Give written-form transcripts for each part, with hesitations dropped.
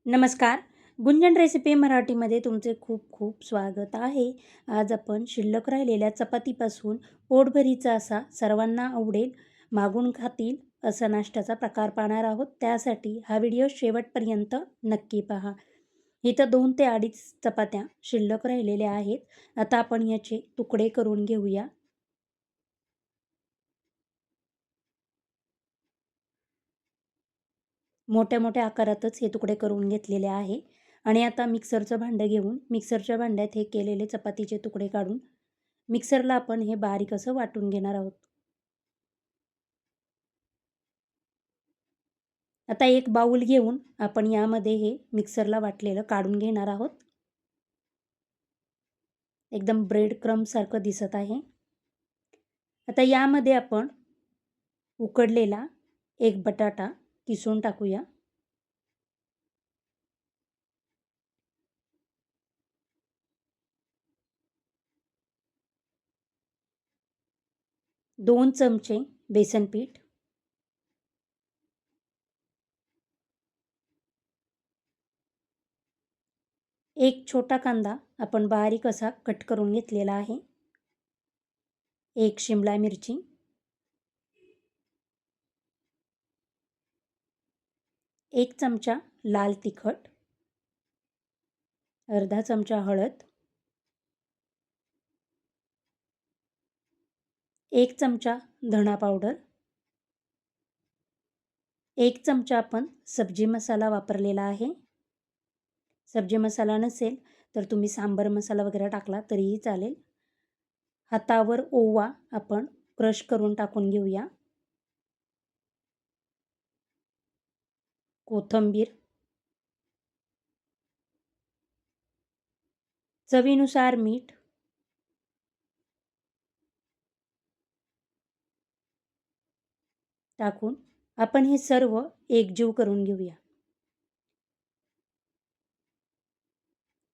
नमस्कार. गुंजन रेसिपी मराठीमध्ये तुमचे खूप खूप स्वागत आहे. आज आपण शिल्लक राहिलेल्या चपातीपासून पोटभरीचा असा सर्वांना आवडेल, मागून खातील असा नाश्त्याचा प्रकार पाहणार आहोत. त्यासाठी हा व्हिडिओ शेवटपर्यंत नक्की पहा. इथं 2 ते 2.5 चपात्या शिल्लक राहिलेल्या आहेत. आता आपण याचे तुकडे करून घेऊया. मोठ्या मोठ्या आकारातच हे तुकडे करून घेतलेले आहे. आणि आता मिक्सरचं भांडं घेऊन मिक्सरच्या भांड्यात हे केलेले चपातीचे तुकडे काढून मिक्सरला आपण हे बारीक असं वाटून घेणार आहोत. आता एक बाऊल घेऊन आपण यामध्ये हे मिक्सरला वाटलेलं काढून घेणार आहोत. एकदम ब्रेड क्रम्ब सारखं दिसत आहे. आता यामध्ये आपण उकडलेला एक बटाटा किसून टाकूया. 2 चमचे बेसन पीठ, 1 छोटा कांदा आपण बारीक असा कट करून घेतलेला आहे, 1 शिमला मिरची, 1 चमचा लाल तिखट, अर्धा चमचा हळद, 1 चमचा धणा पावडर, 1 चमचा आपण सब्जी मसाला वापरलेला आहे. सब्जी मसाला नसेल तर तुम्ही सांबर मसाला वगैरे टाकला तरीही चालेल. हातावर ओवा आपण क्रश करून टाकून घेऊया. कोथिंबीर, चवीनुसार मीठ, टाकून आपण हे सर्व एकजीव करून घेऊया.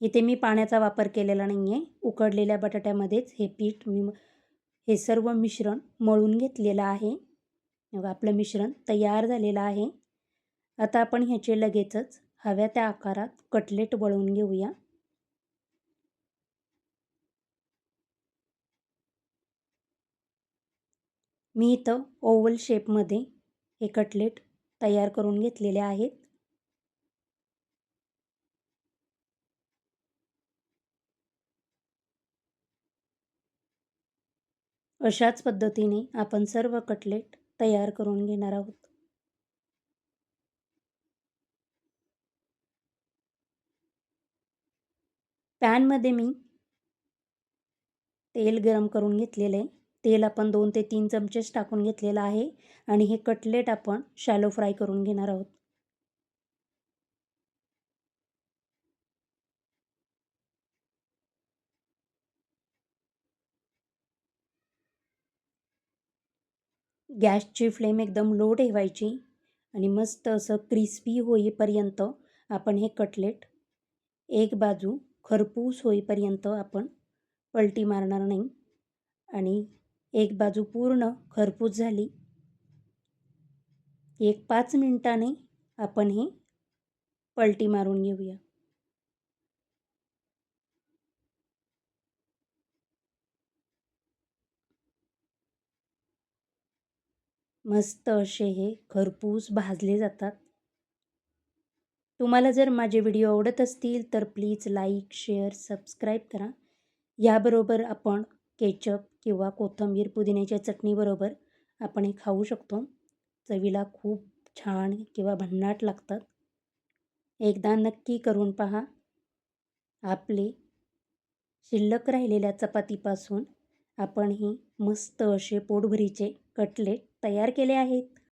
इथे मी पाण्याचा वापर केलेला नाही आहे. उकडलेल्या बटाट्यामध्येच हे पीठ मी हे सर्व मिश्रण मळून घेतलेलं आहे. बघा आपलं मिश्रण तयार झालेलं आहे. आता आपण ह्याचे लगेचच हव्या त्या आकारात कटलेट वळवून घेऊया. मी इथं ओव्हल शेपमध्ये हे कटलेट तयार करून घेतलेले आहेत. अशाच पद्धतीने आपण सर्व कटलेट तयार करून घेणार आहोत. पॅनमध्ये मी तेल गरम करून घेतलेलं आहे. तेल आपण 2 ते 3 चमचेच टाकून घेतलेलं आहे आणि हे कटलेट आपण शॅलो फ्राय करून घेणार आहोत. गॅसची फ्लेम एकदम लो ठेवायची आणि मस्त असं क्रिस्पी होईपर्यंत आपण हे कटलेट एक बाजू खरपूस होईपर्यंत आपण पलटी मारणार नाही. आणि एक बाजू पूर्ण खरपूस झाली की 5 मिनिटाने आपण हे पलटी मारून घेऊया. मस्त असे हे खरपूस भाजले जातात. तुम्हाला जर माझे व्हिडिओ आवडत असतील तर प्लीज लाईक, शेअर, सबस्क्राईब करा. याबरोबर आपण केचप किंवा कोथिंबीर पुदिन्याच्या चटणीबरोबर आपण हे खाऊ शकतो. चवीला खूप छान किंवा भन्नाट लागतात. एकदा नक्की करून पहा. आपले शिल्लक राहिलेल्या चपातीपासून आपण ही मस्त असे पोटभरीचे कटलेट तयार केले आहेत.